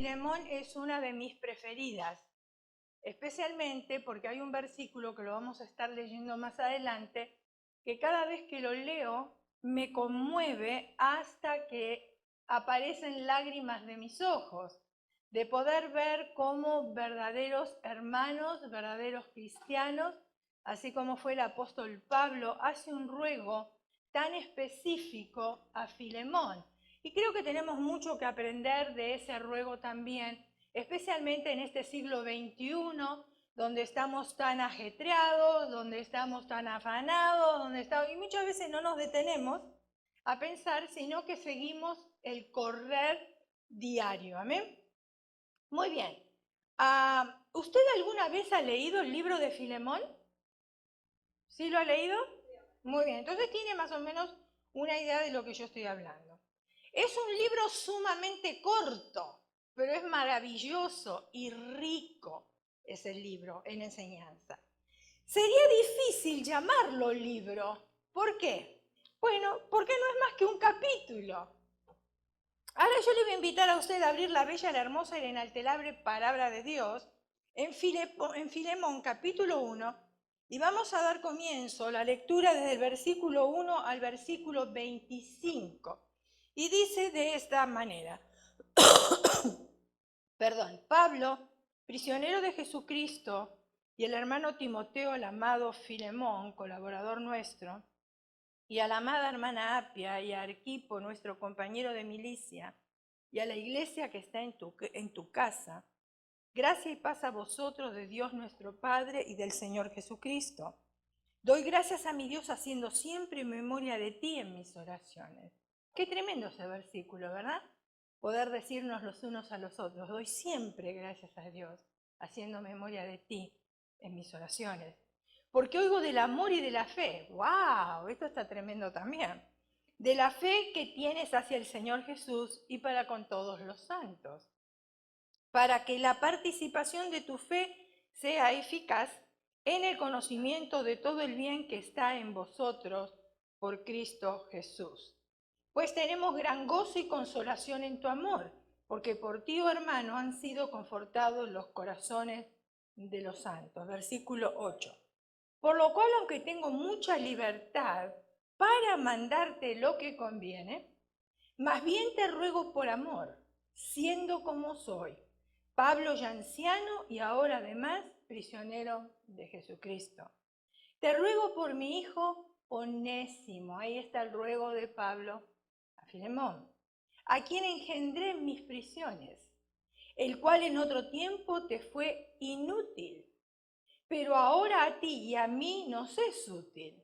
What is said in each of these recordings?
Filemón es una de mis preferidas, especialmente porque hay un versículo que lo vamos a estar leyendo más adelante, que cada vez que lo leo me conmueve hasta que aparecen lágrimas de mis ojos, de poder ver cómo verdaderos hermanos, verdaderos cristianos, así como fue el apóstol Pablo, hace un ruego tan específico a Filemón. Y creo que tenemos mucho que aprender de ese ruego también, especialmente en este siglo XXI, donde estamos tan ajetreados, donde estamos tan afanados, y muchas veces no nos detenemos a pensar, sino que seguimos el correr diario. ¿Amén? Muy bien. ¿Usted alguna vez ha leído el libro de Filemón? ¿Sí lo ha leído? Muy bien. Entonces tiene más o menos una idea de lo que yo estoy hablando. Es un libro sumamente corto, pero es maravilloso y rico ese libro en enseñanza. Sería difícil llamarlo libro. ¿Por qué? Bueno, porque no es más que un capítulo. Ahora yo le voy a invitar a usted a abrir la bella, la hermosa y la inalterable palabra de Dios en Filemón capítulo 1 y vamos a dar comienzo a la lectura desde el versículo 1 al versículo 25. Y dice de esta manera, Pablo, prisionero de Jesucristo, y el hermano Timoteo, el amado Filemón, colaborador nuestro, y a la amada hermana Apia y a Arquipo, nuestro compañero de milicia, y a la iglesia que está en tu casa, gracia y paz a vosotros de Dios nuestro Padre y del Señor Jesucristo. Doy gracias a mi Dios haciendo siempre memoria de ti en mis oraciones. Qué tremendo ese versículo, ¿verdad? Poder decirnos los unos a los otros, doy siempre gracias a Dios haciendo memoria de ti en mis oraciones. Porque oigo del amor y de la fe. ¡Wow! Esto está tremendo también. De la fe que tienes hacia el Señor Jesús y para con todos los santos. Para que la participación de tu fe sea eficaz en el conocimiento de todo el bien que está en vosotros por Cristo Jesús. Pues tenemos gran gozo y consolación en tu amor, porque por ti, oh hermano, han sido confortados los corazones de los santos. Versículo 8. Por lo cual, aunque tengo mucha libertad para mandarte lo que conviene, más bien te ruego por amor, siendo como soy, Pablo ya anciano y ahora además prisionero de Jesucristo. Te ruego por mi hijo Onésimo, ahí está el ruego de Pablo a Filemón, a quien engendré en mis prisiones, el cual en otro tiempo te fue inútil, pero ahora a ti y a mí nos es útil,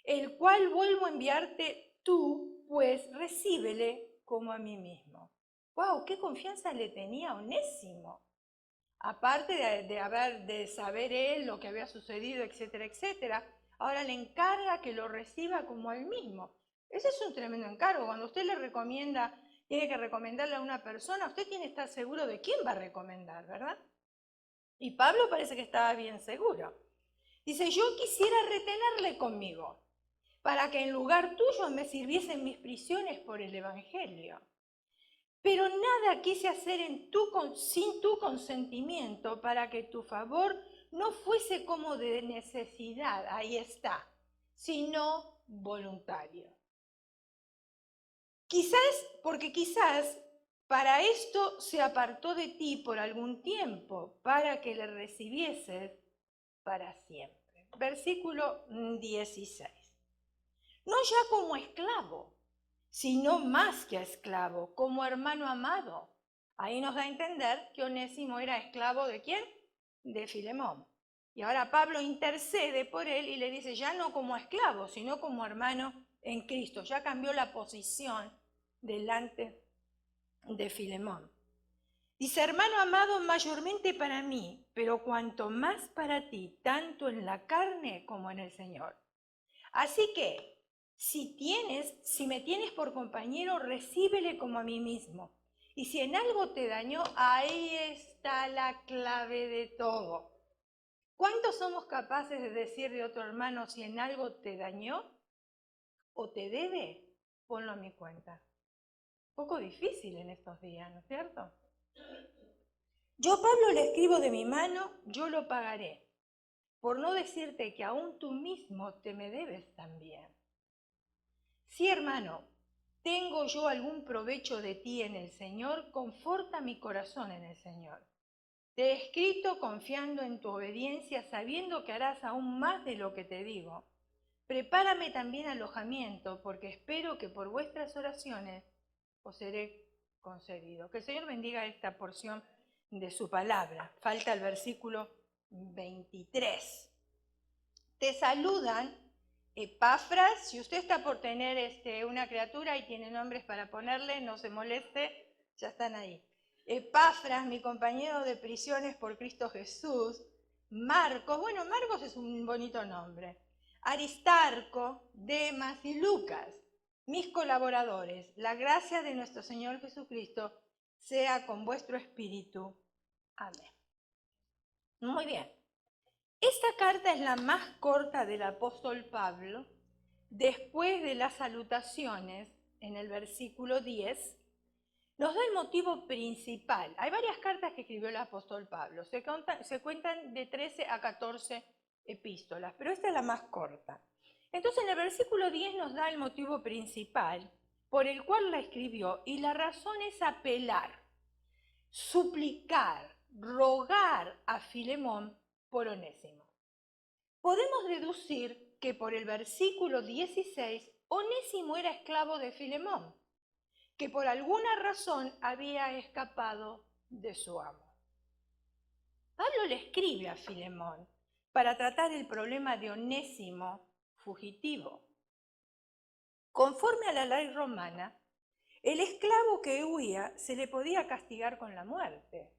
el cual vuelvo a enviarte tú, pues recíbele como a mí mismo. ¡Wow! ¡Qué confianza le tenía a Onésimo! Aparte de saber él lo que había sucedido, etcétera, etcétera, ahora le encarga que lo reciba como a él mismo. Ese es un tremendo encargo. Cuando usted le recomienda, tiene que recomendarle a una persona, usted tiene que estar seguro de quién va a recomendar, ¿verdad? Y Pablo parece que estaba bien seguro. Dice, yo quisiera retenerle conmigo, para que en lugar tuyo me sirviesen mis prisiones por el Evangelio. Pero nada quise hacer sin tu consentimiento, para que tu favor no fuese como de necesidad, ahí está, sino voluntario. Porque quizás para esto se apartó de ti por algún tiempo, para que le recibieses para siempre. Versículo 16. No ya como esclavo, sino más que esclavo, como hermano amado. Ahí nos da a entender que Onésimo era esclavo ¿de quién? De Filemón. Y ahora Pablo intercede por él y le dice, ya no como esclavo, sino como hermano en Cristo. Ya cambió la posición delante de Filemón. Dice, hermano amado, mayormente para mí, pero cuanto más para ti, tanto en la carne como en el Señor. Así que, si me tienes por compañero, recíbele como a mí mismo. Y si en algo te dañó, ahí está la clave de todo. ¿Cuántos somos capaces de decir de otro hermano, si en algo te dañó o te debe, ponlo a mi cuenta? Poco difícil en estos días, ¿no es cierto? Yo, Pablo, le escribo de mi mano, yo lo pagaré, por no decirte que aún tú mismo te me debes también. Sí, hermano, tengo yo algún provecho de ti en el Señor, conforta mi corazón en el Señor. Te he escrito confiando en tu obediencia, sabiendo que harás aún más de lo que te digo. Prepárame también alojamiento, porque espero que por vuestras oraciones os seré concedido. Que el Señor bendiga esta porción de su palabra. Falta el versículo 23. Te saludan Epafras. Si usted está por tener una criatura y tiene nombres para ponerle, no se moleste, ya están ahí. Epafras, mi compañero de prisiones por Cristo Jesús. Marcos, bueno, Marcos es un bonito nombre. Aristarco, Demas y Lucas, mis colaboradores. La gracia de nuestro Señor Jesucristo sea con vuestro espíritu. Amén. Muy bien. Esta carta es la más corta del apóstol Pablo. Después de las salutaciones, en el versículo 10, nos da el motivo principal. Hay varias cartas que escribió el apóstol Pablo. Se cuentan de 13 a 14 epístolas, pero esta es la más corta. Entonces, en el versículo 10 nos da el motivo principal por el cual la escribió, y la razón es apelar, suplicar, rogar a Filemón por Onésimo. Podemos deducir que por el versículo 16, Onésimo era esclavo de Filemón, que por alguna razón había escapado de su amo. Pablo le escribe a Filemón para tratar el problema de Onésimo fugitivo. Conforme a la ley romana, el esclavo que huía se le podía castigar con la muerte.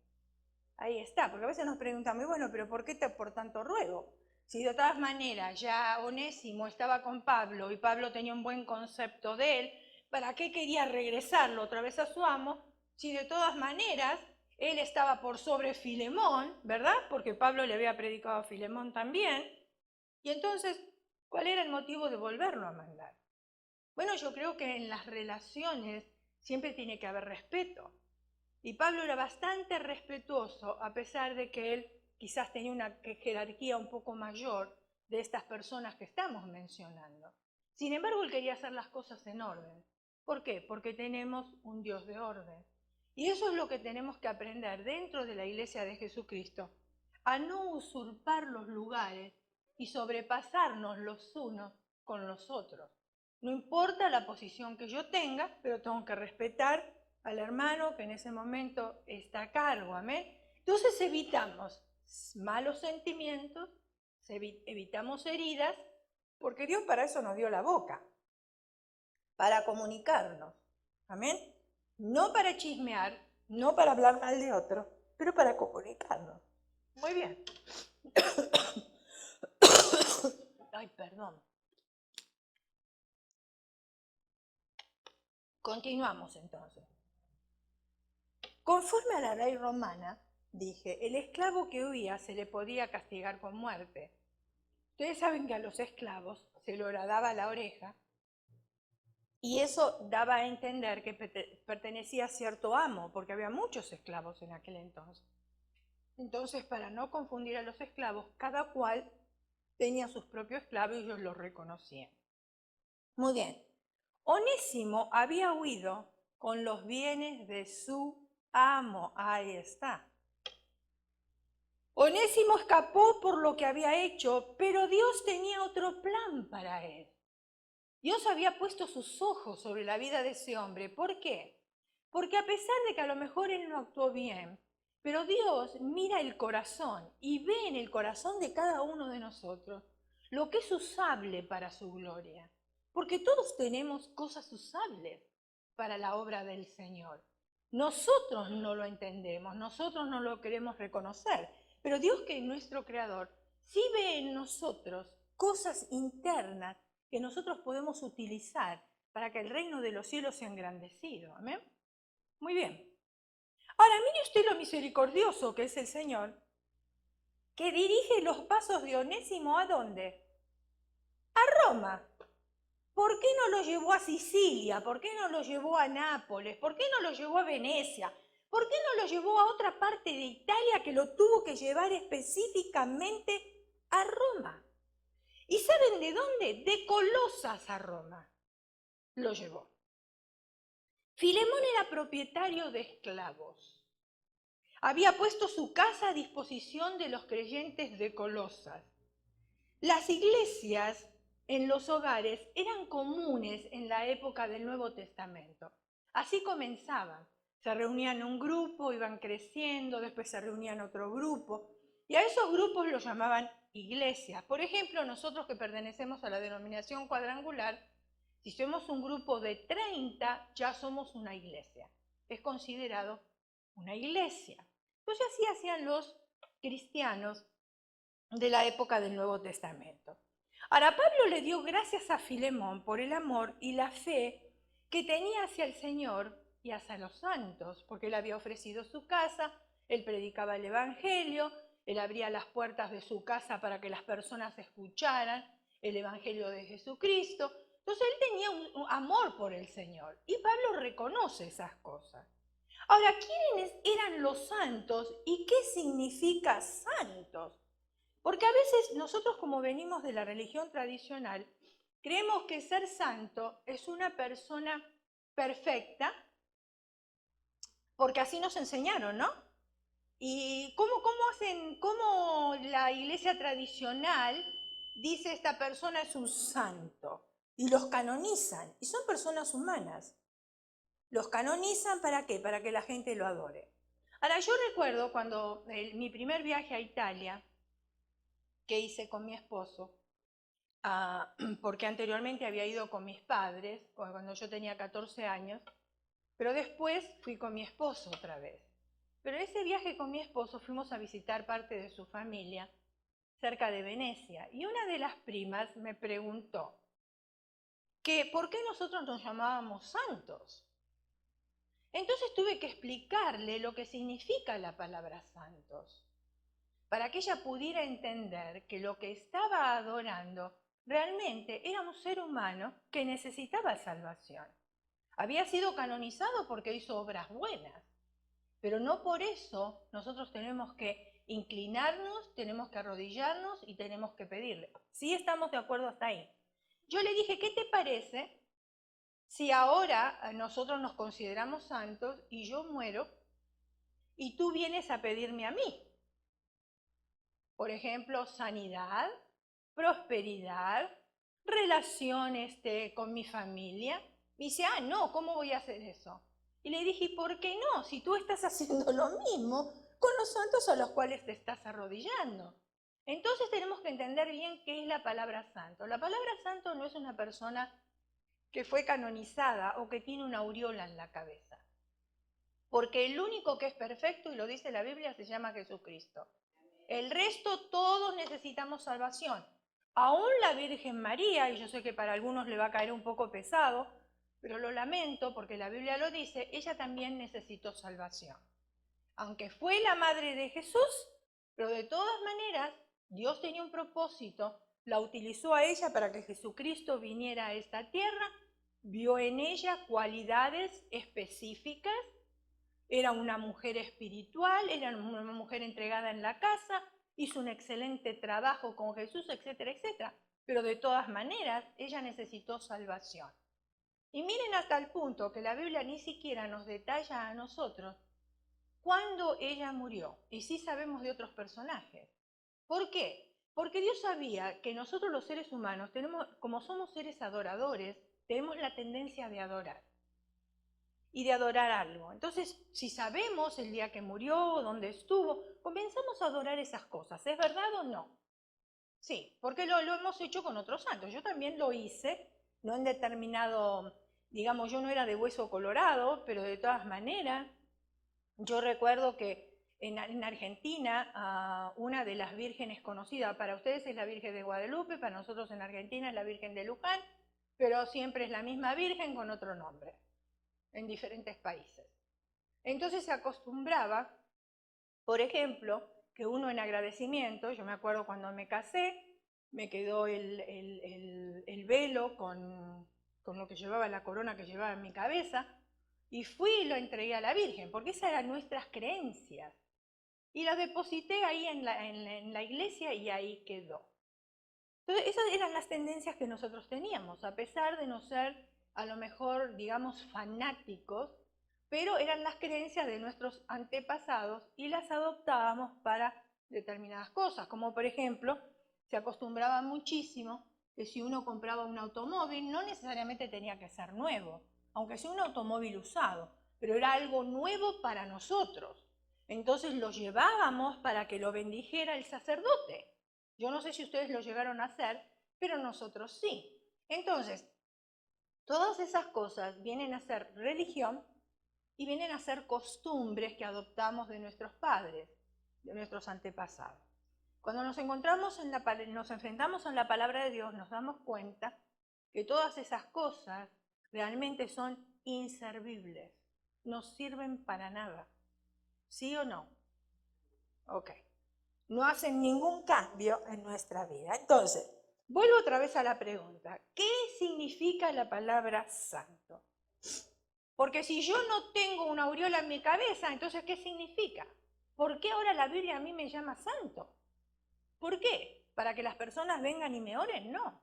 Ahí está, porque a veces nos preguntamos, bueno, pero ¿por qué por tanto ruego? Si de todas maneras ya Onésimo estaba con Pablo y Pablo tenía un buen concepto de él, ¿para qué quería regresarlo otra vez a su amo? Si de todas maneras él estaba por sobre Filemón, ¿verdad? Porque Pablo le había predicado a Filemón también. Y entonces, ¿cuál era el motivo de volverlo a mandar? Bueno, yo creo que en las relaciones siempre tiene que haber respeto. Y Pablo era bastante respetuoso, a pesar de que él quizás tenía una jerarquía un poco mayor de estas personas que estamos mencionando. Sin embargo, él quería hacer las cosas en orden. ¿Por qué? Porque tenemos un Dios de orden. Y eso es lo que tenemos que aprender dentro de la Iglesia de Jesucristo, a no usurpar los lugares y sobrepasarnos los unos con los otros. No importa la posición que yo tenga, pero tengo que respetar al hermano que en ese momento está a cargo, amén. Entonces evitamos malos sentimientos, evitamos heridas, porque Dios para eso nos dio la boca, para comunicarnos, amén. No para chismear, no para hablar mal de otro, pero para comunicarnos. Muy bien. Ay, perdón. Continuamos entonces. Conforme a la ley romana, dije, el esclavo que huía se le podía castigar con muerte. Ustedes saben que a los esclavos se le horadaba la oreja y eso daba a entender que pertenecía a cierto amo, porque había muchos esclavos en aquel entonces. Entonces, para no confundir a los esclavos, cada cual tenía sus propios esclavos y ellos los reconocían. Muy bien. Onésimo había huido con los bienes de su amo. Ahí está. Onésimo escapó por lo que había hecho, pero Dios tenía otro plan para él. Dios había puesto sus ojos sobre la vida de ese hombre. ¿Por qué? Porque a pesar de que a lo mejor él no actuó bien, pero Dios mira el corazón y ve en el corazón de cada uno de nosotros lo que es usable para su gloria. Porque todos tenemos cosas usables para la obra del Señor. Nosotros no lo entendemos, nosotros no lo queremos reconocer, pero Dios, que es nuestro Creador, sí ve en nosotros cosas internas que nosotros podemos utilizar para que el reino de los cielos sea engrandecido. ¿Amén? Muy bien. Ahora, mire usted lo misericordioso que es el Señor, que dirige los pasos de Onésimo ¿a dónde? A Roma. ¿Por qué no lo llevó a Sicilia? ¿Por qué no lo llevó a Nápoles? ¿Por qué no lo llevó a Venecia? ¿Por qué no lo llevó a otra parte de Italia que lo tuvo que llevar específicamente a Roma? ¿Y saben de dónde? De Colosas a Roma lo llevó. Filemón era propietario de esclavos. Había puesto su casa a disposición de los creyentes de Colosas. Las iglesias en los hogares eran comunes en la época del Nuevo Testamento. Así comenzaban. Se reunían un grupo, iban creciendo, después se reunían otro grupo, y a esos grupos los llamaban iglesias. Por ejemplo, nosotros que pertenecemos a la denominación cuadrangular, si somos un grupo de 30, ya somos una iglesia. Es considerado una iglesia. Pues así hacían los cristianos de la época del Nuevo Testamento. Ahora, Pablo le dio gracias a Filemón por el amor y la fe que tenía hacia el Señor y hacia los santos, porque él había ofrecido su casa, él predicaba el Evangelio, él abría las puertas de su casa para que las personas escucharan el Evangelio de Jesucristo. Entonces él tenía un amor por el Señor y Pablo reconoce esas cosas. Ahora, ¿quiénes eran los santos y qué significa santos? Porque a veces nosotros, como venimos de la religión tradicional, creemos que ser santo es una persona perfecta, porque así nos enseñaron, ¿no? ¿Y cómo la iglesia tradicional dice esta persona es un santo? Y los canonizan, y son personas humanas. Los canonizan ¿para qué? Para que la gente lo adore. Ahora, yo recuerdo cuando mi primer viaje a Italia, que hice con mi esposo, porque anteriormente había ido con mis padres, cuando yo tenía 14 años, pero después fui con mi esposo otra vez. Pero ese viaje con mi esposo fuimos a visitar parte de su familia cerca de Venecia, y una de las primas me preguntó que por qué nosotros nos llamábamos santos. Entonces tuve que explicarle lo que significa la palabra santos, para que ella pudiera entender que lo que estaba adorando realmente era un ser humano que necesitaba salvación. Había sido canonizado porque hizo obras buenas, pero no por eso nosotros tenemos que inclinarnos, tenemos que arrodillarnos y tenemos que pedirle. Sí, estamos de acuerdo hasta ahí. Yo le dije, ¿qué te parece si ahora nosotros nos consideramos santos y yo muero y tú vienes a pedirme a mí? Por ejemplo, sanidad, prosperidad, relaciones con mi familia. Me dice, no, ¿cómo voy a hacer eso? Y le dije, ¿por qué no? Si tú estás haciendo lo mismo con los santos a los cuales te estás arrodillando. Entonces tenemos que entender bien qué es la palabra santo. La palabra santo no es una persona que fue canonizada o que tiene una aureola en la cabeza. Porque el único que es perfecto, y lo dice la Biblia, se llama Jesucristo. El resto todos necesitamos salvación. Aún la Virgen María, y yo sé que para algunos le va a caer un poco pesado, pero lo lamento porque la Biblia lo dice, ella también necesitó salvación. Aunque fue la madre de Jesús, pero de todas maneras Dios tenía un propósito, la utilizó a ella para que Jesucristo viniera a esta tierra, vio en ella cualidades específicas. Era una mujer espiritual, era una mujer entregada en la casa, hizo un excelente trabajo con Jesús, etcétera, etcétera. Pero de todas maneras, ella necesitó salvación. Y miren hasta el punto que la Biblia ni siquiera nos detalla a nosotros cuándo ella murió. Y sí sabemos de otros personajes. ¿Por qué? Porque Dios sabía que nosotros los seres humanos, como somos seres adoradores, tenemos la tendencia de adorar y de adorar algo. Entonces, si sabemos el día que murió, dónde estuvo, comenzamos a adorar esas cosas. ¿Es verdad o no? Sí, porque lo hemos hecho con otros santos. Yo también lo hice, no en determinado, digamos, yo no era de hueso colorado, pero de todas maneras, yo recuerdo que en Argentina, una de las vírgenes conocidas, para ustedes es la Virgen de Guadalupe, para nosotros en Argentina es la Virgen de Luján, pero siempre es la misma Virgen con otro nombre en diferentes países. Entonces se acostumbraba, por ejemplo, que uno en agradecimiento, yo me acuerdo cuando me casé, me quedó el velo con lo que llevaba, la corona que llevaba en mi cabeza, y fui y lo entregué a la Virgen, porque esas eran nuestras creencias. Y las deposité ahí en la iglesia y ahí quedó. Entonces, esas eran las tendencias que nosotros teníamos, a pesar de no ser, a lo mejor, digamos, fanáticos, pero eran las creencias de nuestros antepasados y las adoptábamos para determinadas cosas, como por ejemplo, se acostumbraba muchísimo que si uno compraba un automóvil, no necesariamente tenía que ser nuevo, aunque sea un automóvil usado, pero era algo nuevo para nosotros. Entonces lo llevábamos para que lo bendijera el sacerdote. Yo no sé si ustedes lo llegaron a hacer, pero nosotros sí. Entonces, todas esas cosas vienen a ser religión y vienen a ser costumbres que adoptamos de nuestros padres, de nuestros antepasados. Cuando nos enfrentamos a la palabra de Dios, nos damos cuenta que todas esas cosas realmente son inservibles, no sirven para nada. ¿Sí o no? Ok. No hacen ningún cambio en nuestra vida. Entonces, vuelvo otra vez a la pregunta. ¿Qué significa la palabra santo? Porque si yo no tengo una aureola en mi cabeza, entonces ¿qué significa? ¿Por qué ahora la Biblia a mí me llama santo? ¿Por qué? ¿Para que las personas vengan y me oren? No.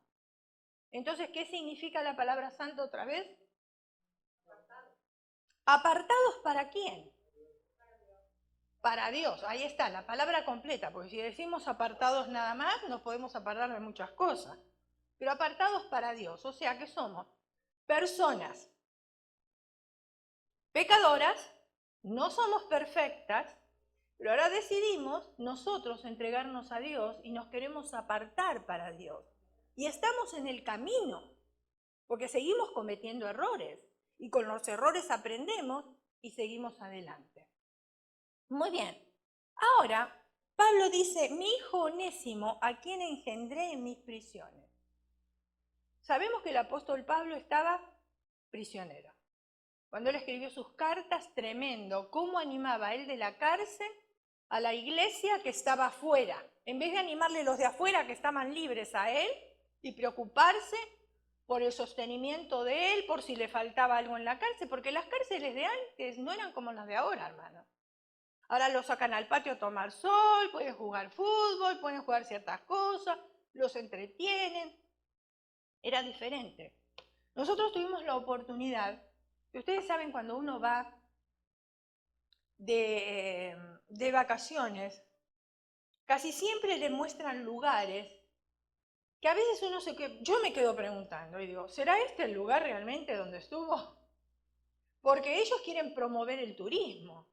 Entonces, ¿qué significa la palabra santo otra vez? ¿Apartados para quién? Para Dios. Ahí está, la palabra completa, porque si decimos apartados nada más, nos podemos apartar de muchas cosas. Pero apartados para Dios, o sea que somos personas pecadoras, no somos perfectas, pero ahora decidimos nosotros entregarnos a Dios y nos queremos apartar para Dios. Y estamos en el camino, porque seguimos cometiendo errores. Y con los errores aprendemos y seguimos adelante. Muy bien. Ahora, Pablo dice, mi hijo Onésimo, a quien engendré en mis prisiones. Sabemos que el apóstol Pablo estaba prisionero. Cuando él escribió sus cartas, tremendo, cómo animaba él de la cárcel a la iglesia que estaba afuera. En vez de animarle los de afuera que estaban libres a él y preocuparse por el sostenimiento de él, por si le faltaba algo en la cárcel, porque las cárceles de antes no eran como las de ahora, hermano. Ahora los sacan al patio a tomar sol, pueden jugar fútbol, pueden jugar ciertas cosas, los entretienen. Era diferente. Nosotros tuvimos la oportunidad, que ustedes saben cuando uno va de vacaciones, casi siempre le muestran lugares que a veces yo me quedo preguntando y digo, ¿será este el lugar realmente donde estuvo? Porque ellos quieren promover el turismo.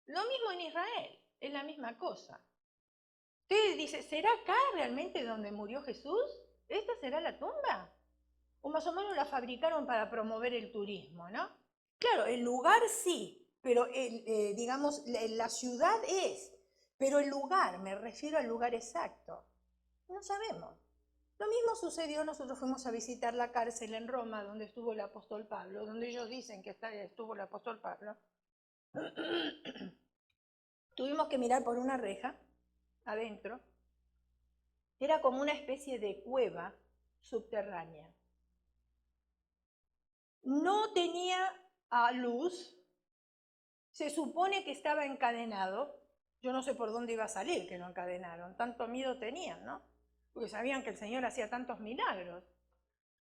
Lo mismo en Israel, es la misma cosa. Usted dice, ¿será acá realmente donde murió Jesús? ¿Esta será la tumba? O más o menos la fabricaron para promover el turismo, ¿no? Claro, el lugar sí, pero digamos, la ciudad es, pero el lugar, me refiero al lugar exacto, no sabemos. Lo mismo sucedió, nosotros fuimos a visitar la cárcel en Roma, donde estuvo el apóstol Pablo, donde ellos dicen que estuvo el apóstol Pablo. Tuvimos que mirar por una reja adentro. Era como una especie de cueva subterránea. No tenía luz, se supone que estaba encadenado. Yo no sé por dónde iba a salir que lo encadenaron, tanto miedo tenían, ¿no? Porque sabían que el Señor hacía tantos milagros.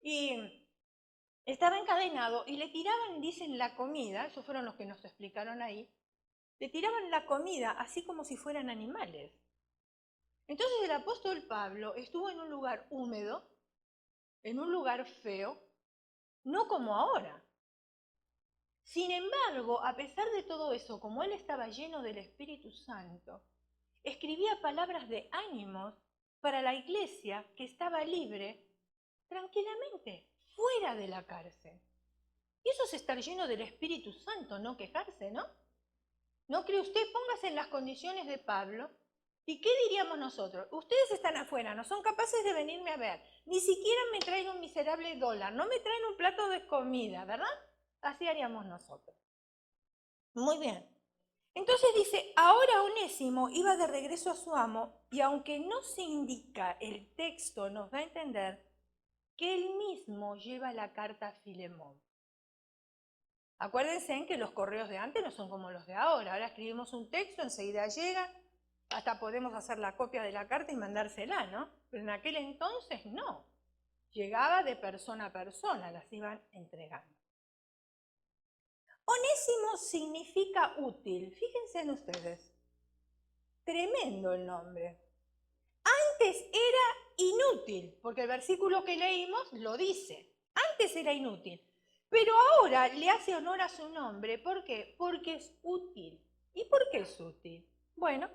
Y estaba encadenado y le tiraban, dicen, la comida, esos fueron los que nos explicaron ahí, le tiraban la comida así como si fueran animales. Entonces el apóstol Pablo estuvo en un lugar húmedo, en un lugar feo, no como ahora. Sin embargo, a pesar de todo eso, como él estaba lleno del Espíritu Santo, escribía palabras de ánimos para la iglesia que estaba libre tranquilamente, fuera de la cárcel. Y eso es estar lleno del Espíritu Santo, no quejarse, ¿no? ¿No cree usted? Póngase en las condiciones de Pablo. ¿Y qué diríamos nosotros? Ustedes están afuera, no son capaces de venirme a ver. Ni siquiera me traen un miserable dólar, no me traen un plato de comida, ¿verdad? Así haríamos nosotros. Muy bien. Entonces dice, ahora Onésimo iba de regreso a su amo y aunque no se indica el texto, nos da a entender que él mismo lleva la carta a Filemón. Acuérdense en que los correos de antes no son como los de ahora. Ahora escribimos un texto, enseguida llega, hasta podemos hacer la copia de la carta y mandársela, ¿no? Pero en aquel entonces no. Llegaba de persona a persona, las iban entregando. Onésimo significa útil. Fíjense en ustedes. Tremendo el nombre. Antes era inútil, porque el versículo que leímos lo dice. Antes era inútil, pero ahora le hace honor a su nombre. ¿Por qué? Porque es útil. ¿Y por qué es útil? Bueno,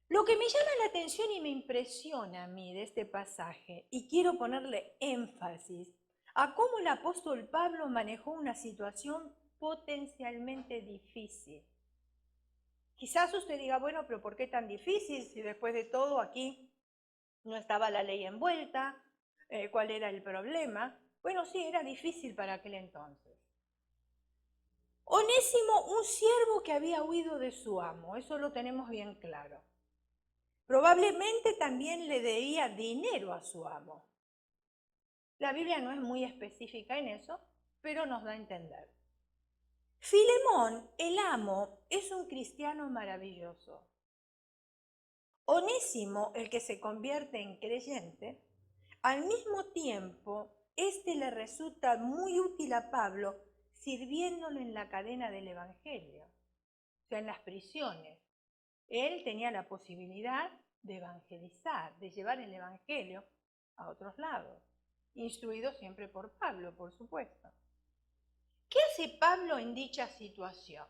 lo que me llama la atención y me impresiona a mí de este pasaje, y quiero ponerle énfasis a cómo el apóstol Pablo manejó una situación potencialmente difícil. Quizás usted diga, bueno, pero ¿por qué tan difícil si después de todo aquí no estaba la ley envuelta? ¿Cuál era el problema? Bueno, sí, era difícil para aquel entonces. Onésimo, un siervo que había huido de su amo, eso lo tenemos bien claro. Probablemente también le debía dinero a su amo. La Biblia no es muy específica en eso, pero nos da a entender. Filemón, el amo, es un cristiano maravilloso. Onésimo, el que se convierte en creyente, al mismo tiempo, este le resulta muy útil a Pablo sirviéndolo en la cadena del Evangelio, o sea, en las prisiones. Él tenía la posibilidad de evangelizar, de llevar el Evangelio a otros lados, instruido siempre por Pablo, por supuesto. ¿Qué hace Pablo en dicha situación?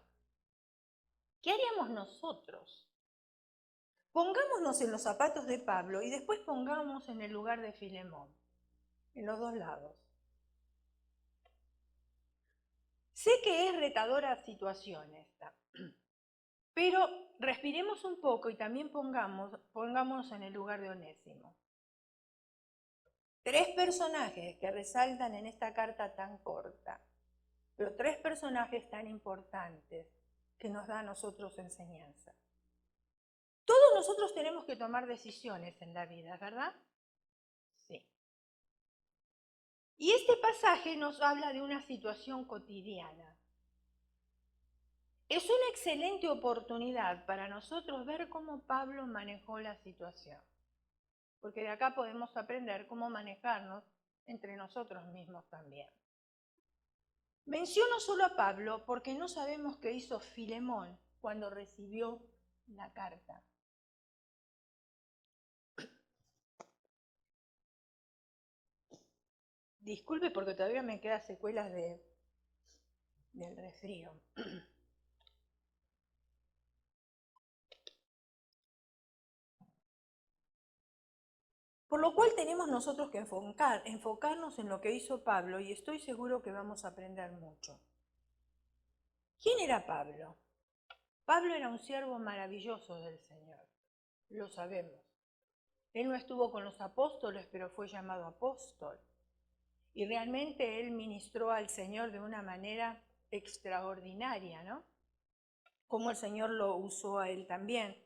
¿Qué haríamos nosotros? Pongámonos en los zapatos de Pablo y después pongamos en el lugar de Filemón, en los dos lados. Sé que es retadora situación esta, pero respiremos un poco y también pongámonos en el lugar de Onésimo. Tres personajes que resaltan en esta carta tan corta, pero tres personajes tan importantes que nos da a nosotros enseñanza. Todos nosotros tenemos que tomar decisiones en la vida, ¿verdad? Sí. Y este pasaje nos habla de una situación cotidiana. Es una excelente oportunidad para nosotros ver cómo Pablo manejó la situación, porque de acá podemos aprender cómo manejarnos entre nosotros mismos también. Menciono solo a Pablo porque no sabemos qué hizo Filemón cuando recibió la carta. Disculpe porque todavía me quedan secuelas del resfrío. Por lo cual tenemos nosotros que enfocarnos en lo que hizo Pablo y estoy seguro que vamos a aprender mucho. ¿Quién era Pablo? Pablo era un siervo maravilloso del Señor, lo sabemos. Él no estuvo con los apóstoles, pero fue llamado apóstol. Y realmente él ministró al Señor de una manera extraordinaria, ¿no? Como el Señor lo usó a él también,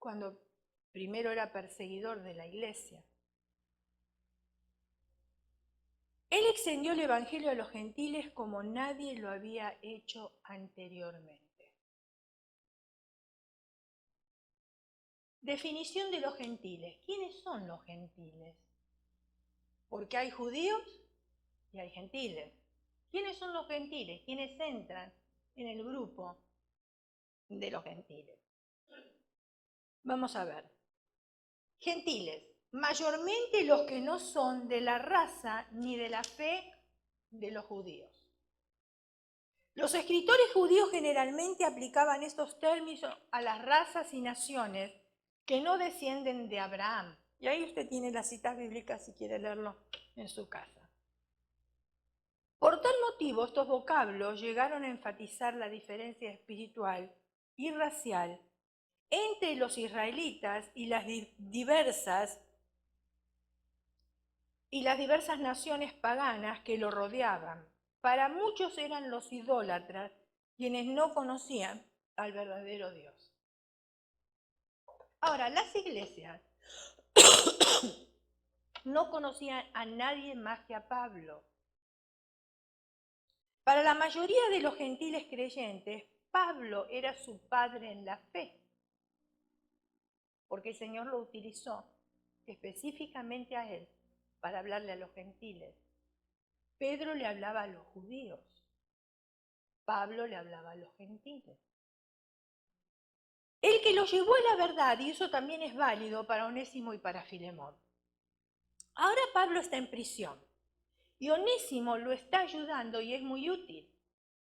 cuando primero era perseguidor de la iglesia. Él extendió el Evangelio a los gentiles como nadie lo había hecho anteriormente. Definición de los gentiles. ¿Quiénes son los gentiles? Porque hay judíos y hay gentiles. ¿Quiénes son los gentiles? ¿Quiénes entran en el grupo de los gentiles? Vamos a ver. Gentiles, mayormente los que no son de la raza ni de la fe de los judíos. Los escritores judíos generalmente aplicaban estos términos a las razas y naciones que no descienden de Abraham. Y ahí usted tiene las citas bíblicas si quiere leerlo en su casa. Por tal motivo, estos vocablos llegaron a enfatizar la diferencia espiritual y racial entre los israelitas y las diversas naciones paganas que lo rodeaban. Para muchos eran los idólatras quienes no conocían al verdadero Dios. Ahora, las iglesias no conocían a nadie más que a Pablo. Para la mayoría de los gentiles creyentes, Pablo era su padre en la fe, porque el Señor lo utilizó específicamente a él para hablarle a los gentiles. Pedro le hablaba a los judíos, Pablo le hablaba a los gentiles. El que lo llevó a la verdad, y eso también es válido para Onésimo y para Filemón. Ahora Pablo está en prisión y Onésimo lo está ayudando y es muy útil.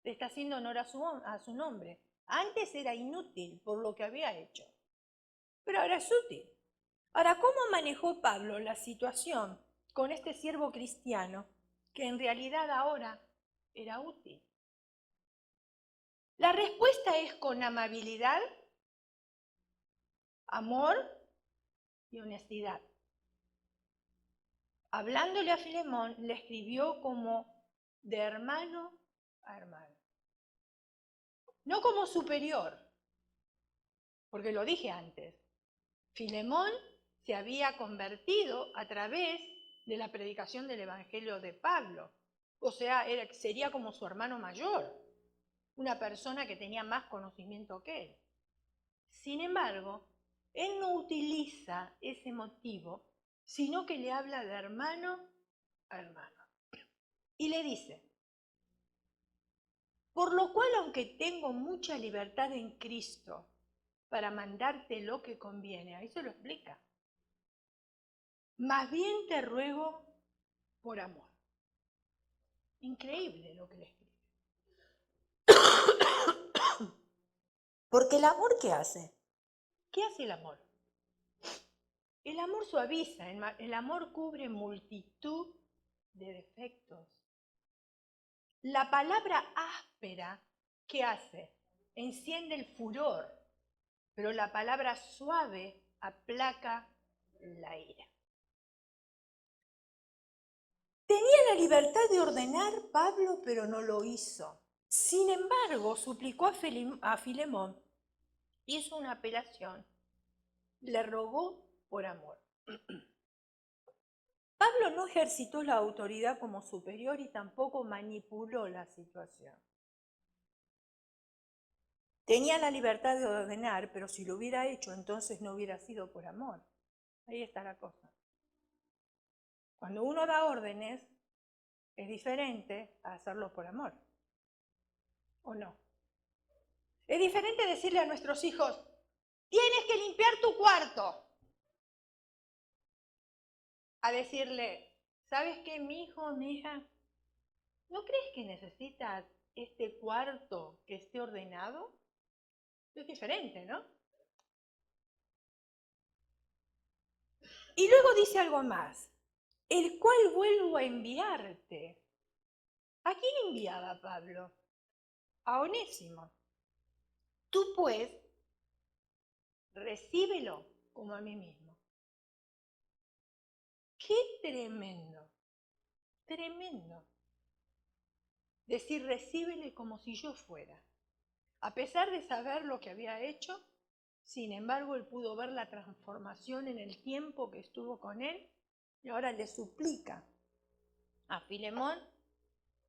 Le está haciendo honor a su nombre. Antes era inútil por lo que había hecho, pero ahora es útil. Ahora, ¿cómo manejó Pablo la situación con este siervo cristiano que en realidad ahora era útil? La respuesta es con amabilidad, amor y honestidad. Hablándole a Filemón, le escribió como de hermano a hermano. No como superior, porque lo dije antes. Filemón se había convertido a través de la predicación del Evangelio de Pablo. O sea, sería como su hermano mayor, una persona que tenía más conocimiento que él. Sin embargo, él no utiliza ese motivo, sino que le habla de hermano a hermano. Y le dice, por lo cual, aunque tengo mucha libertad en Cristo para mandarte lo que conviene, ahí se lo explica, más bien te ruego por amor. Increíble lo que le escribe. Porque el amor, ¿qué hace? ¿Qué hace el amor? El amor suaviza, el amor cubre multitud de defectos. La palabra áspera, ¿qué hace? Enciende el furor, pero la palabra suave aplaca la ira. Tenía la libertad de ordenar Pablo, pero no lo hizo. Sin embargo, suplicó a Filemón, hizo una apelación, le rogó por amor. Pablo no ejercitó la autoridad como superior y tampoco manipuló la situación. Tenía la libertad de ordenar, pero si lo hubiera hecho, entonces no hubiera sido por amor. Ahí está la cosa. Cuando uno da órdenes, es diferente a hacerlo por amor. ¿O no? Es diferente decirle a nuestros hijos, tienes que limpiar tu cuarto, a decirle, ¿sabes qué, mi hijo, mi hija? ¿No crees que necesitas este cuarto que esté ordenado? Es diferente, ¿no? Y luego dice algo más, el cual vuelvo a enviarte. ¿A quién enviaba Pablo? A Onésimo. Tú pues, recíbelo como a mí mismo. ¡Qué tremendo! Tremendo. Decir, recíbele como si yo fuera. A pesar de saber lo que había hecho, sin embargo, él pudo ver la transformación en el tiempo que estuvo con él y ahora le suplica a Filemón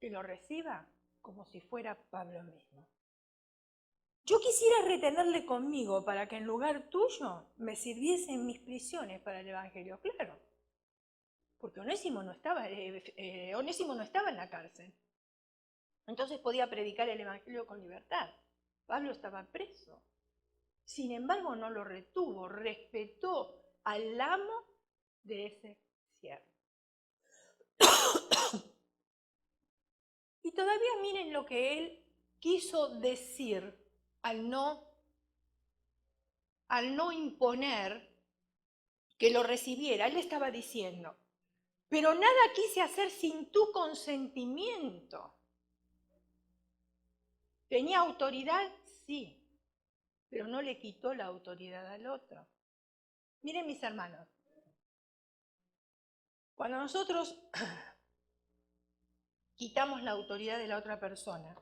que lo reciba como si fuera Pablo mismo. Yo quisiera retenerle conmigo para que en lugar tuyo me sirviese en mis prisiones para el Evangelio. Claro, porque Onésimo no estaba en la cárcel. Entonces podía predicar el Evangelio con libertad. Pablo estaba preso. Sin embargo, no lo retuvo, respetó al amo de ese siervo. Y todavía miren lo que él quiso decir al no imponer que lo recibiera. Él estaba diciendo, pero nada quise hacer sin tu consentimiento. ¿Tenía autoridad? Sí, pero no le quitó la autoridad al otro. Miren, mis hermanos, cuando nosotros quitamos la autoridad de la otra persona,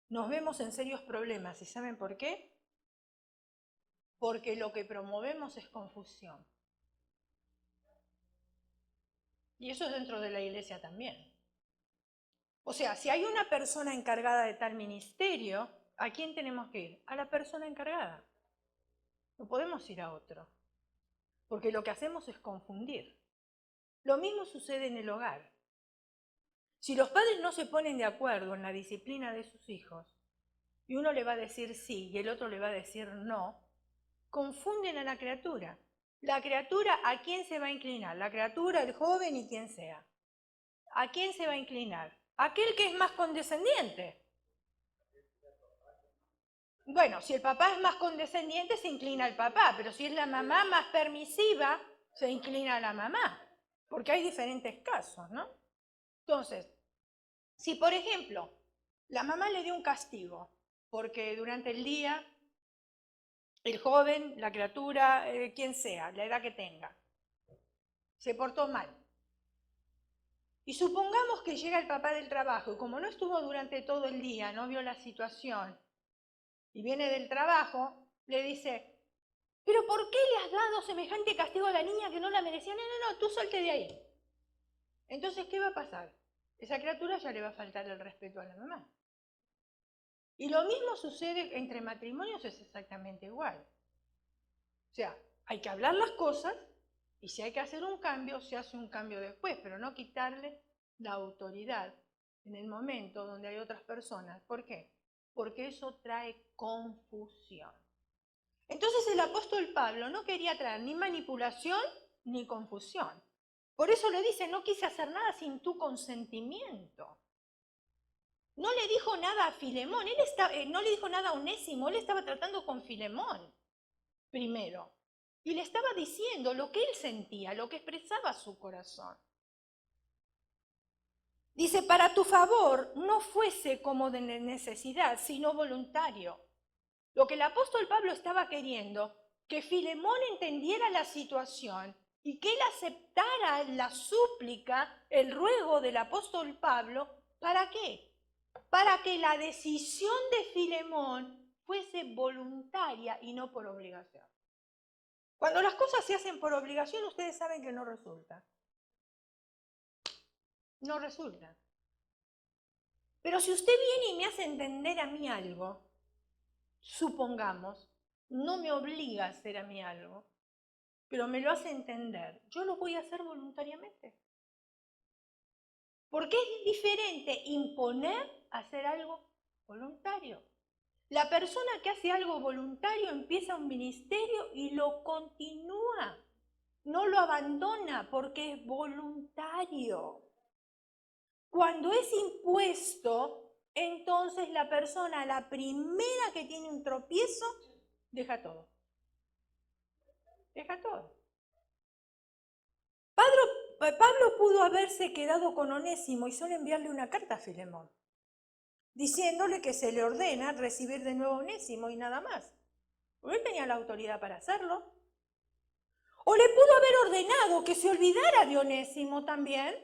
nos vemos en serios problemas. ¿Y saben por qué? Porque lo que promovemos es confusión. Y eso es dentro de la iglesia también. O sea, si hay una persona encargada de tal ministerio, ¿a quién tenemos que ir? A la persona encargada. No podemos ir a otro, porque lo que hacemos es confundir. Lo mismo sucede en el hogar. Si los padres no se ponen de acuerdo en la disciplina de sus hijos, y uno le va a decir sí y el otro le va a decir no, confunden a la criatura. La criatura, ¿a quién se va a inclinar? La criatura, el joven y quien sea. ¿A quién se va a inclinar? Aquel que es más condescendiente. Bueno, si el papá es más condescendiente, se inclina al papá, pero si es la mamá más permisiva, se inclina a la mamá, porque hay diferentes casos, ¿no? Entonces, si por ejemplo, la mamá le dio un castigo, porque durante el día el joven, la criatura, quien sea, la edad que tenga, se portó mal. Y supongamos que llega el papá del trabajo y como no estuvo durante todo el día, no vio la situación y viene del trabajo, le dice, ¿pero por qué le has dado semejante castigo a la niña que no la merecía? No, no, no, tú salte de ahí. Entonces, ¿qué va a pasar? Esa criatura ya le va a faltar el respeto a la mamá. Y lo mismo sucede entre matrimonios, es exactamente igual. O sea, hay que hablar las cosas y si hay que hacer un cambio, se hace un cambio después, pero no quitarle la autoridad en el momento donde hay otras personas. ¿Por qué? Porque eso trae confusión. Entonces el apóstol Pablo no quería traer ni manipulación ni confusión. Por eso le dice, no quise hacer nada sin tu consentimiento. No le dijo nada a Filemón, no le dijo nada a Onésimo, él estaba tratando con Filemón primero. Y le estaba diciendo lo que él sentía, lo que expresaba su corazón. Dice, para tu favor no fuese como de necesidad, sino voluntario. Lo que el apóstol Pablo estaba queriendo, que Filemón entendiera la situación y que él aceptara la súplica, el ruego del apóstol Pablo, ¿para qué? Para que la decisión de Filemón fuese voluntaria y no por obligación. Cuando las cosas se hacen por obligación, ustedes saben que no resulta. No resulta. Pero si usted viene y me hace entender a mí algo, supongamos, no me obliga a hacer a mí algo, pero me lo hace entender, yo lo voy a hacer voluntariamente. Porque es diferente imponer a hacer algo voluntario. La persona que hace algo voluntario empieza un ministerio y lo continúa, no lo abandona porque es voluntario. Cuando es impuesto, entonces la persona, la primera que tiene un tropiezo, deja todo. Deja todo. Pablo pudo haberse quedado con Onésimo y solo enviarle una carta a Filemón, diciéndole que se le ordena recibir de nuevo a Onésimo y nada más. Porque él tenía la autoridad para hacerlo. O le pudo haber ordenado que se olvidara de Onésimo también,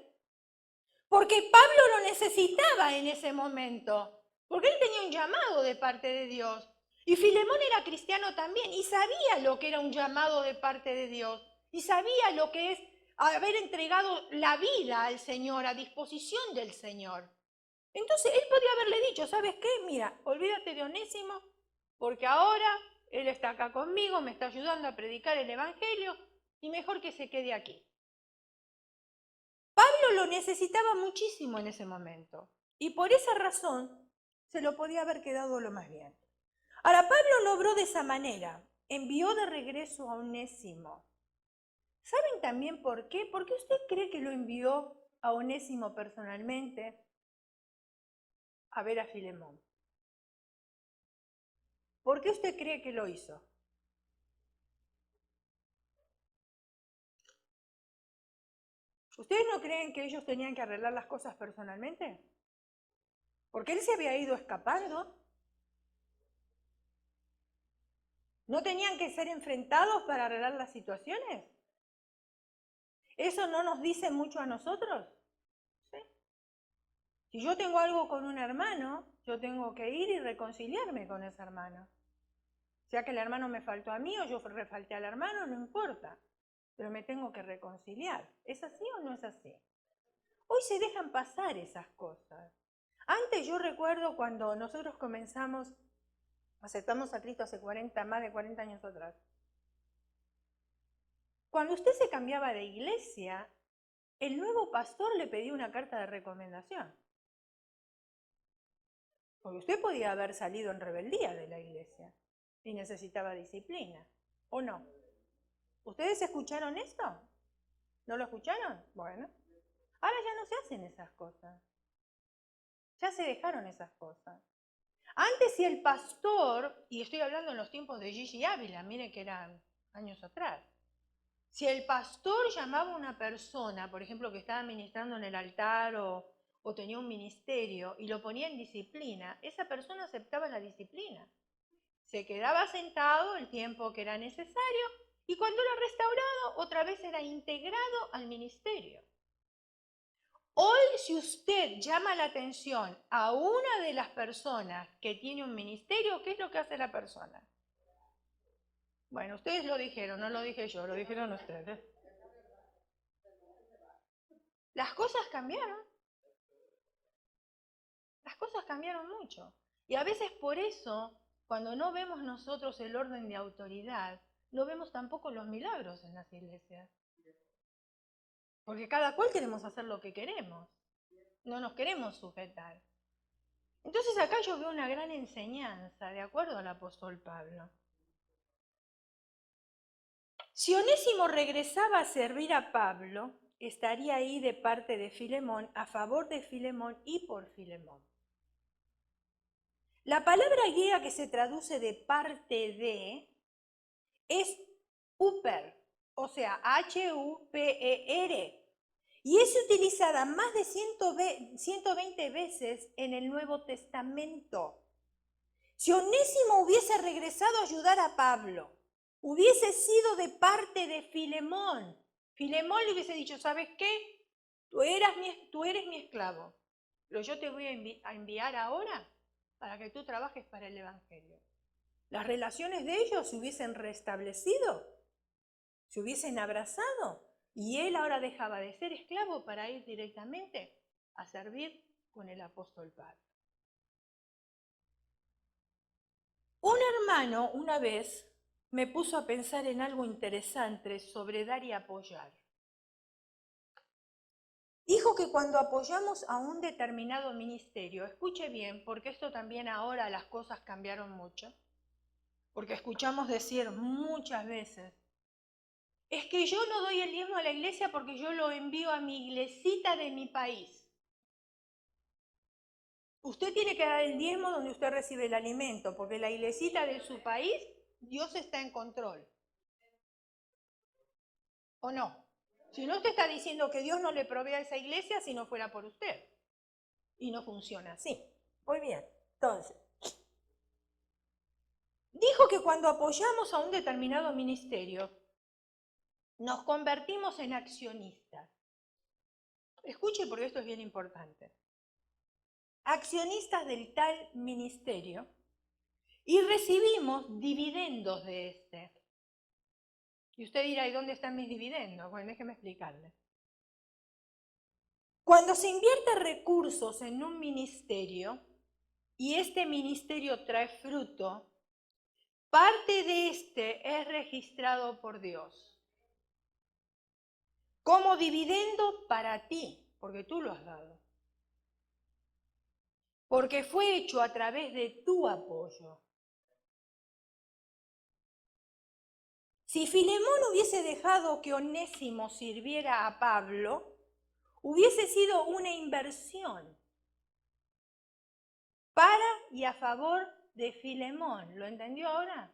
porque Pablo lo necesitaba en ese momento, porque él tenía un llamado de parte de Dios. Y Filemón era cristiano también y sabía lo que era un llamado de parte de Dios y sabía lo que es haber entregado la vida al Señor, a disposición del Señor. Entonces él podía haberle dicho, ¿sabes qué? Mira, olvídate de Onésimo, porque ahora él está acá conmigo, me está ayudando a predicar el Evangelio y mejor que se quede aquí. Pablo lo necesitaba muchísimo en ese momento y por esa razón se lo podía haber quedado lo más bien. Ahora, Pablo no obró de esa manera, envió de regreso a Onésimo. ¿Saben también por qué? ¿Por qué usted cree que lo envió a Onésimo personalmente a ver a Filemón? ¿Por qué usted cree que lo hizo? ¿Ustedes no creen que ellos tenían que arreglar las cosas personalmente? Porque él se había ido escapando. ¿No tenían que ser enfrentados para arreglar las situaciones? ¿Eso no nos dice mucho a nosotros? ¿Sí? Si yo tengo algo con un hermano, yo tengo que ir y reconciliarme con ese hermano. Sea que el hermano me faltó a mí o yo falté al hermano, no importa. Pero me tengo que reconciliar. ¿Es así o no es así? Hoy se dejan pasar esas cosas. Antes yo recuerdo cuando nosotros aceptamos a Cristo hace más de 40 años atrás. Cuando usted se cambiaba de iglesia, el nuevo pastor le pedía una carta de recomendación. Porque usted podía haber salido en rebeldía de la iglesia y necesitaba disciplina, ¿o no? ¿Ustedes escucharon esto? ¿No lo escucharon? Bueno, ahora ya no se hacen esas cosas. Ya se dejaron esas cosas. Antes si el pastor, y estoy hablando en los tiempos de Gigi Ávila, mire que eran años atrás, si el pastor llamaba a una persona, por ejemplo, que estaba ministrando en el altar o tenía un ministerio y lo ponía en disciplina, esa persona aceptaba la disciplina. Se quedaba sentado el tiempo que era necesario y cuando era restaurado, otra vez era integrado al ministerio. Hoy, si usted llama la atención a una de las personas que tiene un ministerio, ¿qué es lo que hace la persona? Bueno, ustedes lo dijeron, no lo dije yo, lo dijeron ustedes. Las cosas cambiaron. Las cosas cambiaron mucho. Y a veces por eso, cuando no vemos nosotros el orden de autoridad, no vemos tampoco los milagros en las iglesias. Porque cada cual queremos hacer lo que queremos. No nos queremos sujetar. Entonces acá yo veo una gran enseñanza, de acuerdo al apóstol Pablo. Si Onésimo regresaba a servir a Pablo, estaría ahí de parte de Filemón, a favor de Filemón y por Filemón. La palabra griega que se traduce de parte de es huper, o sea, H-U-P-E-R, y es utilizada más de 120 veces en el Nuevo Testamento. Si Onésimo hubiese regresado a ayudar a Pablo, hubiese sido de parte de Filemón. Filemón le hubiese dicho, ¿sabes qué? Tú eres mi esclavo, pero yo te voy a enviar ahora para que tú trabajes para el Evangelio. Las relaciones de ellos se hubiesen restablecido, se hubiesen abrazado, y él ahora dejaba de ser esclavo para ir directamente a servir con el apóstol Pablo. Un hermano una vez me puso a pensar en algo interesante sobre dar y apoyar. Dijo que cuando apoyamos a un determinado ministerio, escuche bien, porque esto también ahora las cosas cambiaron mucho, porque escuchamos decir muchas veces, es que yo no doy el diezmo a la iglesia porque yo lo envío a mi iglesita de mi país. Usted tiene que dar el diezmo donde usted recibe el alimento, porque la iglesita de su país, Dios está en control. ¿O no? Si no, usted está diciendo que Dios no le provee a esa iglesia si no fuera por usted. Y no funciona así. Muy bien, entonces, dijo que cuando apoyamos a un determinado ministerio, nos convertimos en accionistas. Escuche porque esto es bien importante. Accionistas del tal ministerio y recibimos dividendos de este. Y usted dirá, ¿y dónde están mis dividendos? Bueno, déjeme explicarle. Cuando se invierte recursos en un ministerio y este ministerio trae fruto, parte de este es registrado por Dios como dividendo para ti, porque tú lo has dado. Porque fue hecho a través de tu apoyo. Si Filemón hubiese dejado que Onésimo sirviera a Pablo, hubiese sido una inversión para y a favor de Filemón. ¿Lo entendió ahora?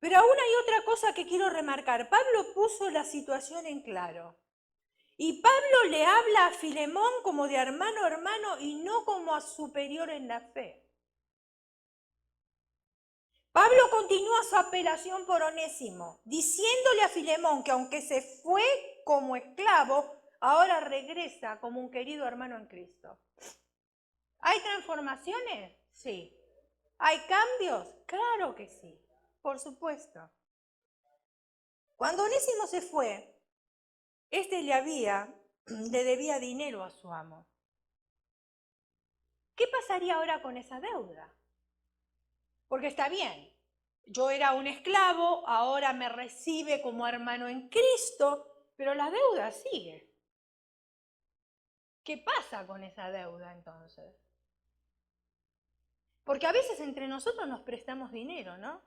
Pero aún hay otra cosa que quiero remarcar. Pablo puso la situación en claro. Y Pablo le habla a Filemón como de hermano a hermano y no como a superior en la fe. Pablo continúa su apelación por Onésimo, diciéndole a Filemón que aunque se fue como esclavo, ahora regresa como un querido hermano en Cristo. ¿Hay transformaciones? Sí. ¿Hay cambios? Claro que sí, por supuesto. Cuando Onésimo se fue, este le había le debía dinero a su amo. ¿Qué pasaría ahora con esa deuda? Porque está bien, yo era un esclavo, ahora me recibe como hermano en Cristo, pero la deuda sigue. ¿Qué pasa con esa deuda entonces? Porque a veces entre nosotros nos prestamos dinero, ¿no?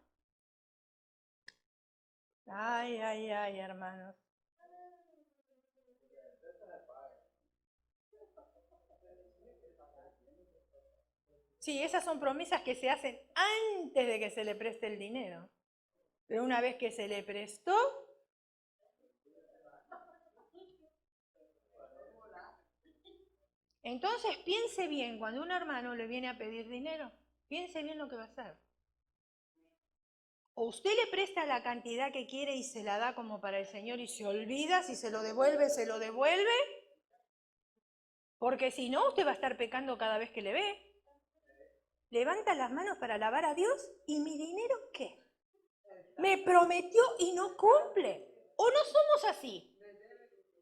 Ay, ay, ay, hermanos. Sí, esas son promesas que se hacen antes de que se le preste el dinero. Pero una vez que se le prestó, entonces piense bien, cuando un hermano le viene a pedir dinero, piense bien lo que va a hacer. O usted le presta la cantidad que quiere y se la da como para el Señor y se olvida, si se lo devuelve, se lo devuelve, porque si no, usted va a estar pecando cada vez que le ve. Levanta las manos para alabar a Dios y mi dinero, ¿qué? Me prometió y no cumple. ¿O no somos así?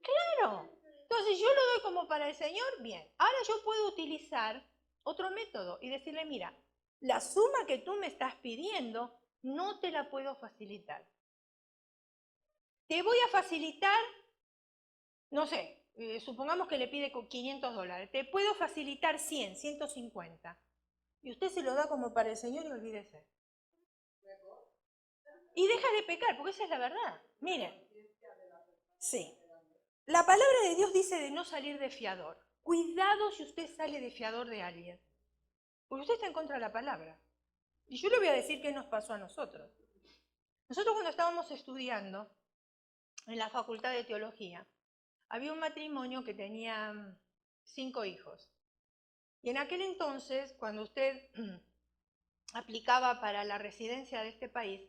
Claro. Entonces yo lo doy como para el Señor, bien. Ahora yo puedo utilizar otro método y decirle, mira, la suma que tú me estás pidiendo no te la puedo facilitar. Te voy a facilitar, no sé, supongamos que le pide $500. Te puedo facilitar 100, 150. Y usted se lo da como para el Señor y olvídese. Y deja de pecar, porque esa es la verdad. Miren, sí. La palabra de Dios dice de no salir de fiador. Cuidado si usted sale de fiador de alguien, porque usted está en contra de la palabra. Y yo le voy a decir qué nos pasó a nosotros. Nosotros cuando estábamos estudiando en la Facultad de Teología, había un matrimonio que tenía 5 hijos. Y en aquel entonces, cuando usted aplicaba para la residencia de este país,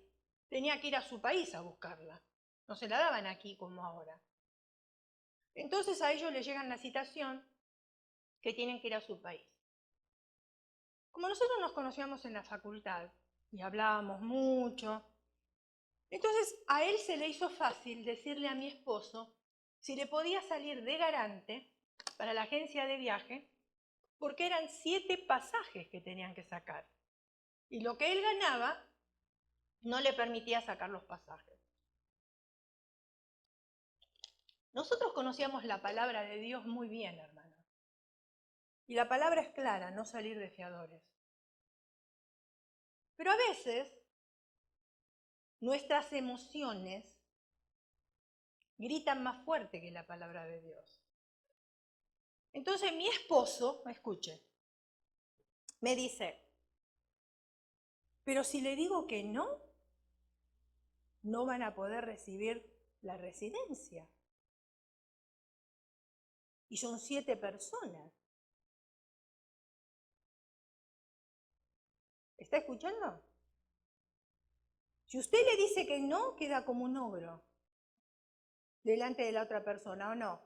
tenía que ir a su país a buscarla. No se la daban aquí como ahora. Entonces a ellos les llegan la citación que tienen que ir a su país. Como nosotros nos conocíamos en la facultad y hablábamos mucho, entonces a él se le hizo fácil decirle a mi esposo si le podía salir de garante para la agencia de viaje, porque eran 7 pasajes que tenían que sacar. Y lo que él ganaba no le permitía sacar los pasajes. Nosotros conocíamos la palabra de Dios muy bien, hermanos. Y la palabra es clara, no salir de fiadores. Pero a veces nuestras emociones gritan más fuerte que la palabra de Dios. Entonces mi esposo, escuche, me dice, pero si le digo que no, no van a poder recibir la residencia. Y son 7 personas. ¿Está escuchando? Si usted le dice que no, queda como un ogro delante de la otra persona, ¿o no?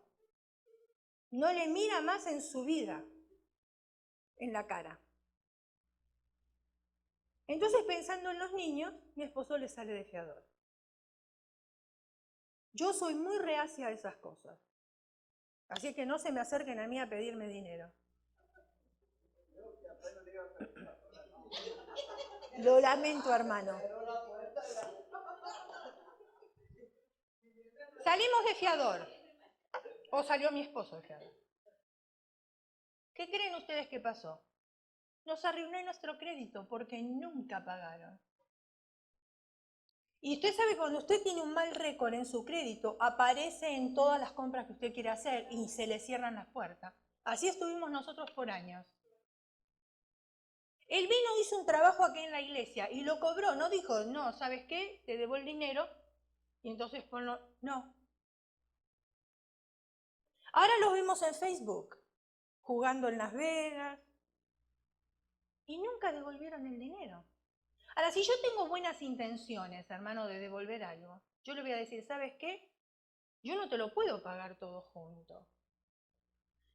No le mira más en su vida, en la cara. Entonces, pensando en los niños, mi esposo le sale de fiador. Yo soy muy reacia a esas cosas. Así que no se me acerquen a mí a pedirme dinero. Lo lamento, hermano. Salimos de fiador. ¿O salió mi esposo de fiador? ¿Qué creen ustedes que pasó? Nos arruinó nuestro crédito porque nunca pagaron. Y usted sabe, cuando usted tiene un mal récord en su crédito, aparece en todas las compras que usted quiere hacer y se le cierran las puertas. Así estuvimos nosotros por años. Él vino, hizo un trabajo aquí en la iglesia y lo cobró. No dijo, no, ¿sabes qué? Te debo el dinero y entonces ponlo. No. Ahora los vemos en Facebook, jugando en Las Vegas y nunca devolvieron el dinero. Ahora, si yo tengo buenas intenciones, hermano, de devolver algo, yo le voy a decir, ¿sabes qué? Yo no te lo puedo pagar todo junto,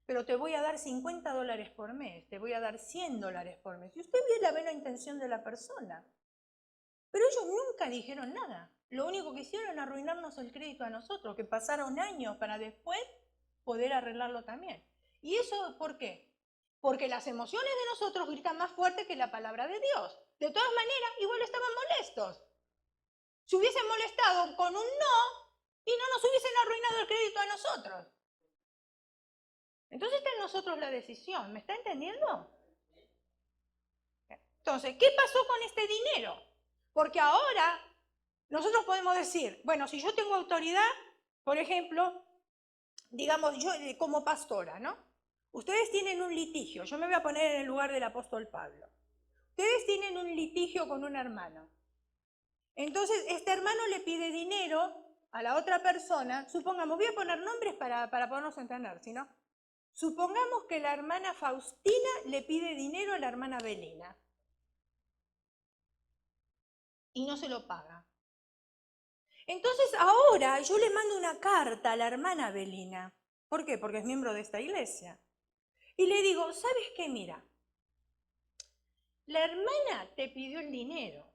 pero te voy a dar $50 por mes, te voy a dar $100 por mes. Y usted ve la buena intención de la persona. Pero ellos nunca dijeron nada. Lo único que hicieron es arruinarnos el crédito a nosotros, que pasaron años para después poder arreglarlo también. ¿Y eso por qué? Porque las emociones de nosotros gritan más fuerte que la palabra de Dios. De todas maneras, igual estaban molestos. Se hubiesen molestado con un no y no nos hubiesen arruinado el crédito a nosotros. Entonces está en nosotros la decisión, ¿me está entendiendo? Entonces, ¿qué pasó con este dinero? Porque ahora nosotros podemos decir, bueno, si yo tengo autoridad, por ejemplo, digamos yo como pastora, ¿no? Ustedes tienen un litigio, yo me voy a poner en el lugar del apóstol Pablo. Ustedes tienen un litigio con un hermano. Entonces, este hermano le pide dinero a la otra persona, supongamos, voy a poner nombres para podernos entender, ¿sí no? Supongamos que la hermana Faustina le pide dinero a la hermana Belina y no se lo paga. Entonces ahora yo le mando una carta a la hermana Belina. ¿Por qué? Porque es miembro de esta iglesia. Y le digo, ¿sabes qué? Mira, la hermana te pidió el dinero,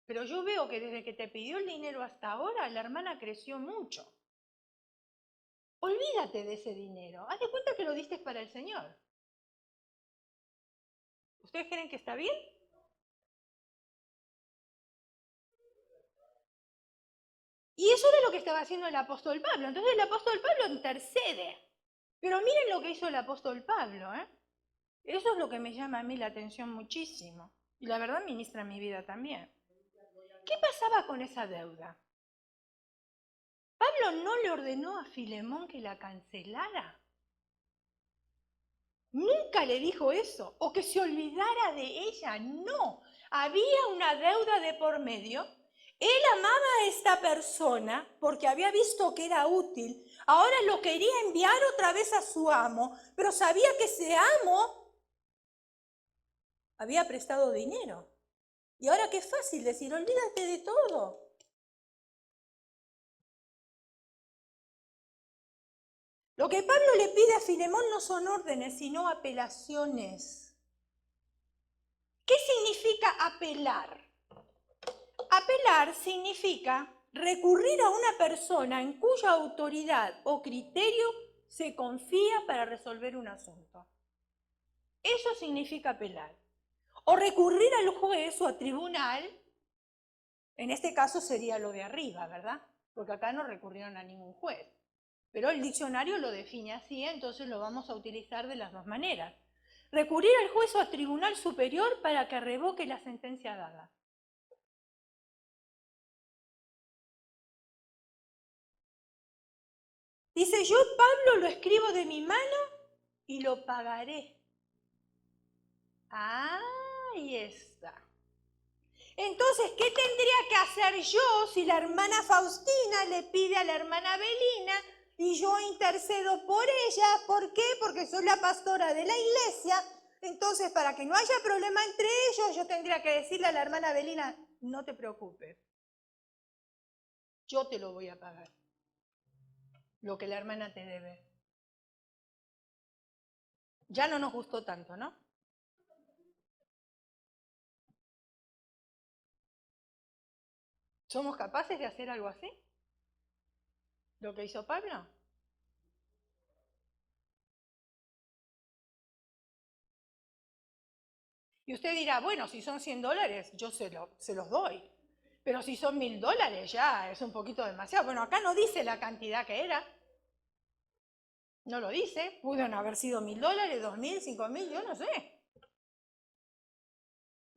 pero yo veo que desde que te pidió el dinero hasta ahora, la hermana creció mucho. Olvídate de ese dinero. Haz de cuenta que lo diste para el Señor. ¿Ustedes creen que está bien? Y eso era lo que estaba haciendo el apóstol Pablo. Entonces el apóstol Pablo intercede. Pero miren lo que hizo el apóstol Pablo, ¿eh? Eso es lo que me llama a mí la atención muchísimo. Y la verdad ministra mi vida también. ¿Qué pasaba con esa deuda? ¿Pablo no le ordenó a Filemón que la cancelara? Nunca le dijo eso, o que se olvidara de ella, no. Había una deuda de por medio. Él amaba a esta persona porque había visto que era útil. Ahora lo quería enviar otra vez a su amo, pero sabía que ese amo había prestado dinero. Y ahora qué fácil decir, olvídate de todo. Lo que Pablo le pide a Filemón no son órdenes, sino apelaciones. ¿Qué significa apelar? Apelar significa recurrir a una persona en cuya autoridad o criterio se confía para resolver un asunto. Eso significa apelar. O recurrir al juez o al tribunal, en este caso sería lo de arriba, ¿verdad? Porque acá no recurrieron a ningún juez. Pero el diccionario lo define así, entonces lo vamos a utilizar de las dos maneras. Recurrir al juez o al tribunal superior para que revoque la sentencia dada. Dice, yo Pablo lo escribo de mi mano y lo pagaré. Ahí está. Entonces, ¿qué tendría que hacer yo si la hermana Faustina le pide a la hermana Belina y yo intercedo por ella? ¿Por qué? Porque soy la pastora de la iglesia. Entonces, para que no haya problema entre ellos, yo tendría que decirle a la hermana Belina, no te preocupes, yo te lo voy a pagar, lo que la hermana te debe. Ya no nos gustó tanto, ¿no? ¿Somos capaces de hacer algo así? ¿Lo que hizo Pablo? Y usted dirá, bueno, si son $100, yo se los doy. Pero si son $1000, ya es un poquito demasiado. Bueno, acá no dice la cantidad que era. No lo dice. Pudieron haber sido $1000, 2000, 5000, yo no sé.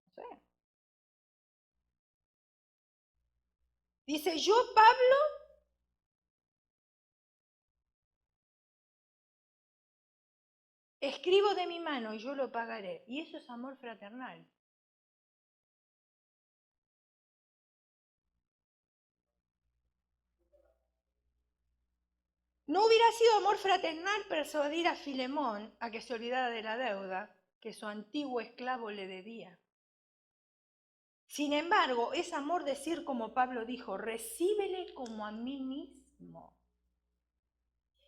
No sé. Dice, yo, Pablo, escribo de mi mano y yo lo pagaré. Y eso es amor fraternal. No hubiera sido amor fraternal persuadir a Filemón a que se olvidara de la deuda que su antiguo esclavo le debía. Sin embargo, es amor decir como Pablo dijo, recíbele como a mí mismo.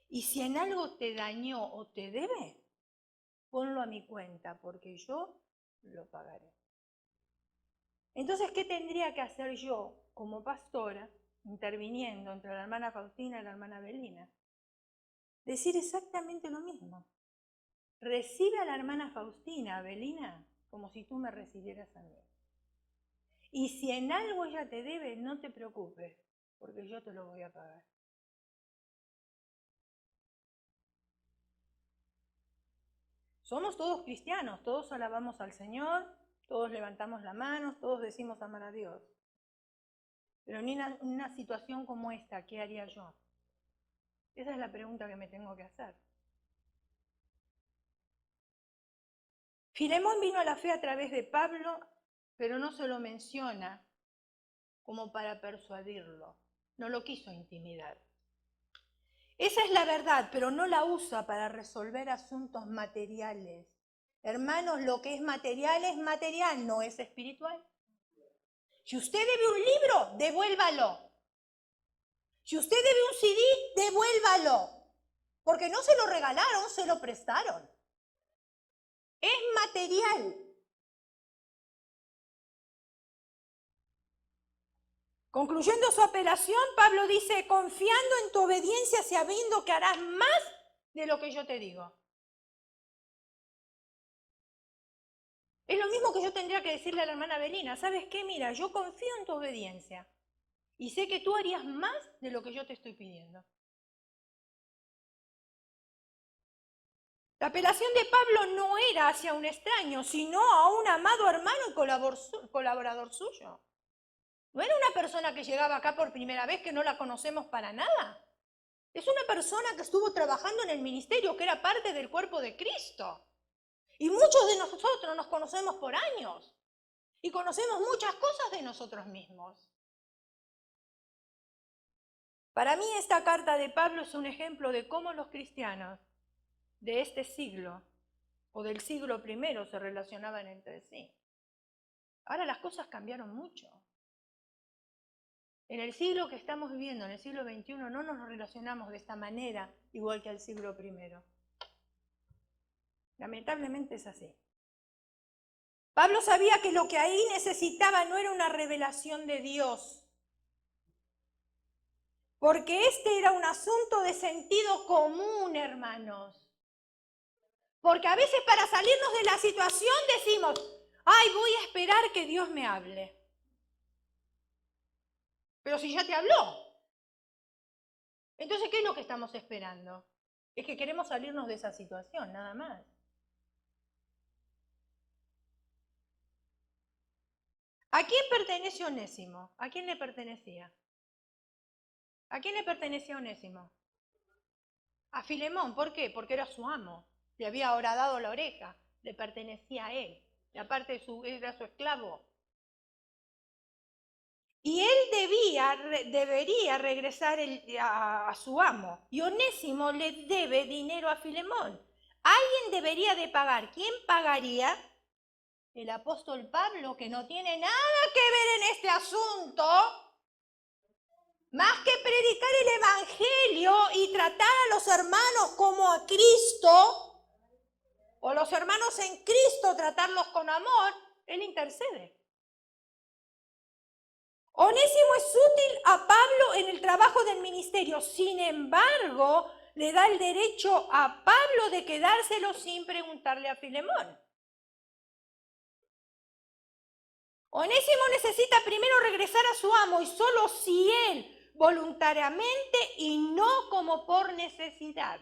Y si en algo te dañó o te debe, ponlo a mi cuenta, porque yo lo pagaré. Entonces, ¿qué tendría que hacer yo como pastora, interviniendo entre la hermana Faustina y la hermana Belina? decir exactamente lo mismo. Recibe a la hermana Faustina, Abelina, como si tú me recibieras a mí. Y si en algo ella te debe, no te preocupes, porque yo te lo voy a pagar. Somos todos cristianos, todos alabamos al Señor, todos levantamos la mano, todos decimos amar a Dios. Pero en una situación como esta, ¿qué haría yo? Esa es la pregunta que me tengo que hacer. Filemón vino a la fe a través de Pablo, pero no se lo menciona como para persuadirlo. No lo quiso intimidar. Esa es la verdad, pero no la usa para resolver asuntos materiales. Hermanos, lo que es material, no es espiritual. Si usted debe un libro, devuélvalo. Si usted debe un CD, devuélvalo. Porque no se lo regalaron, se lo prestaron. Es material. Concluyendo su apelación, Pablo dice, confiando en tu obediencia, sabiendo que harás más de lo que yo te digo. Es lo mismo que yo tendría que decirle a la hermana Belina, ¿sabes qué? Mira, yo confío en tu obediencia y sé que tú harías más de lo que yo te estoy pidiendo. La apelación de Pablo no era hacia un extraño, sino a un amado hermano y colaborador suyo. No era una persona que llegaba acá por primera vez, que no la conocemos para nada. Es una persona que estuvo trabajando en el ministerio, que era parte del cuerpo de Cristo. Y muchos de nosotros nos conocemos por años. Y conocemos muchas cosas de nosotros mismos. Para mí esta carta de Pablo es un ejemplo de cómo los cristianos de este siglo o del siglo I se relacionaban entre sí. Ahora las cosas cambiaron mucho. En el siglo que estamos viviendo, en el siglo XXI, no nos relacionamos de esta manera igual que al siglo I. Lamentablemente es así. Pablo sabía que lo que ahí necesitaba no era una revelación de Dios, porque este era un asunto de sentido común, hermanos. Porque a veces para salirnos de la situación decimos, ay, voy a esperar que Dios me hable. Pero si ya te habló. Entonces, ¿qué es lo que estamos esperando? Es que queremos salirnos de esa situación, nada más. ¿A quién pertenece Onésimo? ¿A quién le pertenecía? ¿A quién le pertenecía Onésimo? A Filemón. ¿Por qué? Porque era su amo. Le había ahora dado la oreja. Le pertenecía a él. Y aparte era su esclavo. Y él debería regresar a su amo. Y Onésimo le debe dinero a Filemón. Alguien debería de pagar. ¿Quién pagaría? El apóstol Pablo, que no tiene nada que ver en este asunto, más que predicar el evangelio y tratar a los hermanos como a Cristo, o los hermanos en Cristo tratarlos con amor, él intercede. Onésimo es útil a Pablo en el trabajo del ministerio, sin embargo, le da el derecho a Pablo de quedárselo sin preguntarle a Filemón. Onésimo necesita primero regresar a su amo y solo si él voluntariamente y no como por necesidad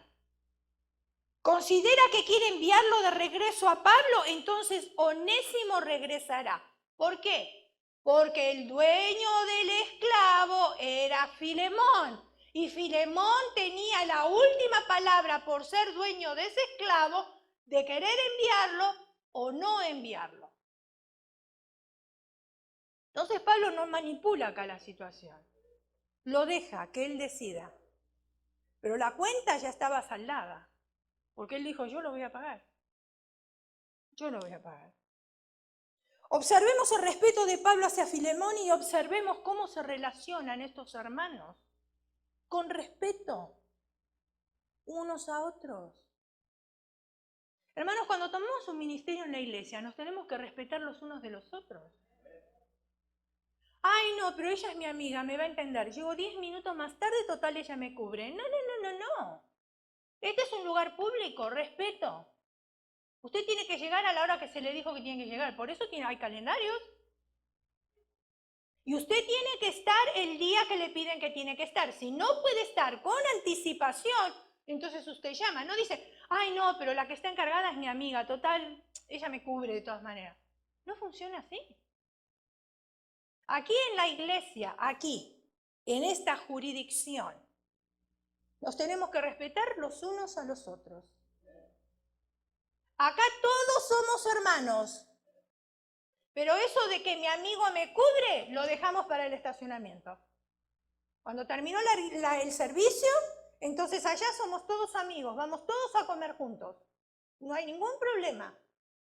considera que quiere enviarlo de regreso a Pablo, entonces Onésimo regresará. ¿Por qué? Porque el dueño del esclavo era Filemón. Y Filemón tenía la última palabra por ser dueño de ese esclavo de querer enviarlo o no enviarlo. Entonces Pablo no manipula acá la situación. Lo deja que él decida. Pero la cuenta ya estaba saldada. Porque él dijo, yo lo voy a pagar. Yo lo voy a pagar. Observemos el respeto de Pablo hacia Filemón y observemos cómo se relacionan estos hermanos. Con respeto unos a otros. Hermanos, cuando tomamos un ministerio en la iglesia, nos tenemos que respetar los unos de los otros. Ay, no, pero ella es mi amiga, me va a entender. Llego 10 minutos más tarde, total, ella me cubre. No. Este es un lugar público, respeto. Usted tiene que llegar a la hora que se le dijo que tiene que llegar, por eso hay calendarios. Y usted tiene que estar el día que le piden que tiene que estar. Si no puede estar con anticipación, entonces usted llama. No dice, ay no, pero la que está encargada es mi amiga, total, ella me cubre de todas maneras. No funciona así. Aquí en la iglesia, aquí, en esta jurisdicción, nos tenemos que respetar los unos a los otros. Acá todos somos hermanos. Pero eso de que mi amigo me cubre, lo dejamos para el estacionamiento. Cuando terminó el servicio, entonces allá somos todos amigos, vamos todos a comer juntos. No hay ningún problema.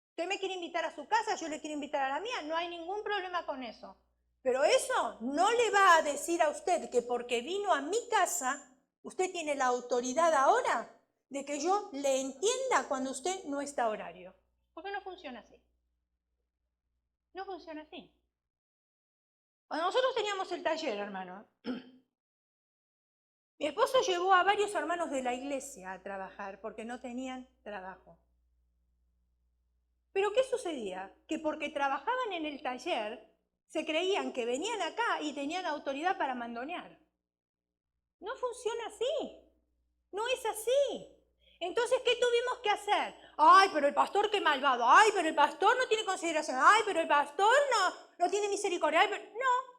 Usted me quiere invitar a su casa, yo le quiero invitar a la mía, no hay ningún problema con eso. Pero eso no le va a decir a usted que porque vino a mi casa, usted tiene la autoridad ahora de que yo le entienda cuando usted no está a horario. Porque no funciona así. No funciona así. Cuando nosotros teníamos el taller, hermano, mi esposo llevó a varios hermanos de la iglesia a trabajar porque no tenían trabajo. Pero ¿qué sucedía? Que porque trabajaban en el taller, se creían que venían acá y tenían autoridad para mandonear. No funciona así. No es así. Entonces, ¿qué tuvimos que hacer? Ay, pero el pastor qué malvado. Ay, pero el pastor no tiene consideración. Ay, pero el pastor no tiene misericordia. Ay, pero...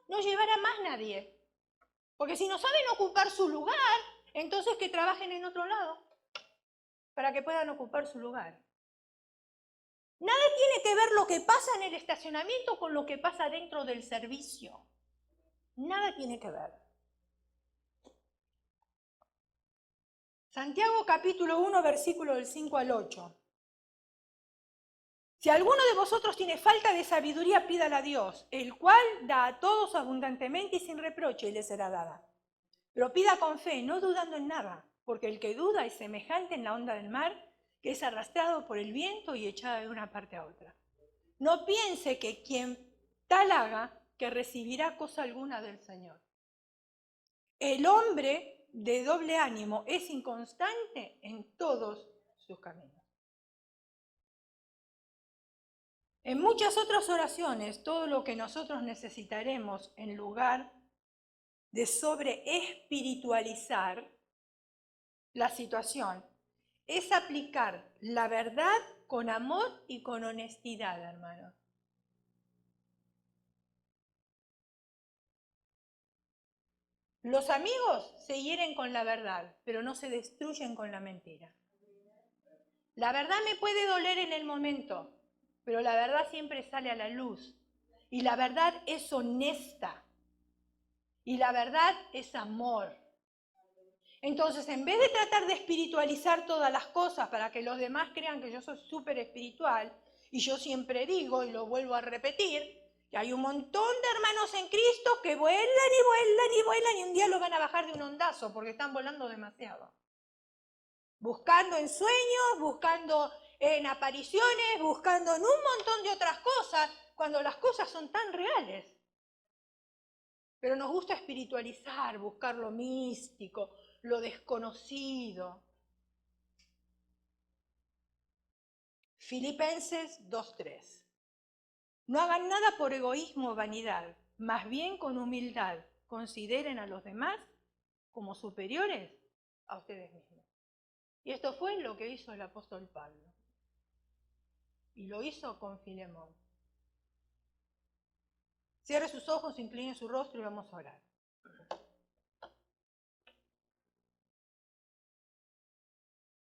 No llevar a más nadie. Porque si no saben ocupar su lugar, entonces que trabajen en otro lado para que puedan ocupar su lugar. Nada tiene que ver lo que pasa en el estacionamiento con lo que pasa dentro del servicio. Nada tiene que ver. Santiago capítulo 1, versículo del 5 al 8. Si alguno de vosotros tiene falta de sabiduría, pídala a Dios, el cual da a todos abundantemente y sin reproche, y le será dada. Pero pida con fe, no dudando en nada, porque el que duda es semejante en la onda del mar, que es arrastrado por el viento y echado de una parte a otra. No piense que quien tal haga, que recibirá cosa alguna del Señor. El hombre de doble ánimo es inconstante en todos sus caminos. En muchas otras oraciones, todo lo que nosotros necesitaremos en lugar de sobreespiritualizar la situación, es aplicar la verdad con amor y con honestidad, hermanos. Los amigos se hieren con la verdad, pero no se destruyen con la mentira. La verdad me puede doler en el momento, pero la verdad siempre sale a la luz. Y la verdad es honesta. Y la verdad es amor. Entonces, en vez de tratar de espiritualizar todas las cosas para que los demás crean que yo soy súper espiritual, y yo siempre digo, y lo vuelvo a repetir, que hay un montón de hermanos en Cristo que vuelan y vuelan y vuelan y un día los van a bajar de un ondazo porque están volando demasiado. Buscando en sueños, buscando en apariciones, buscando en un montón de otras cosas, cuando las cosas son tan reales. Pero nos gusta espiritualizar, buscar lo místico, lo desconocido. Filipenses 2:3. No hagan nada por egoísmo o vanidad, más bien con humildad. Consideren a los demás como superiores a ustedes mismos. Y esto fue lo que hizo el apóstol Pablo. Y lo hizo con Filemón. Cierre sus ojos, incline su rostro y vamos a orar.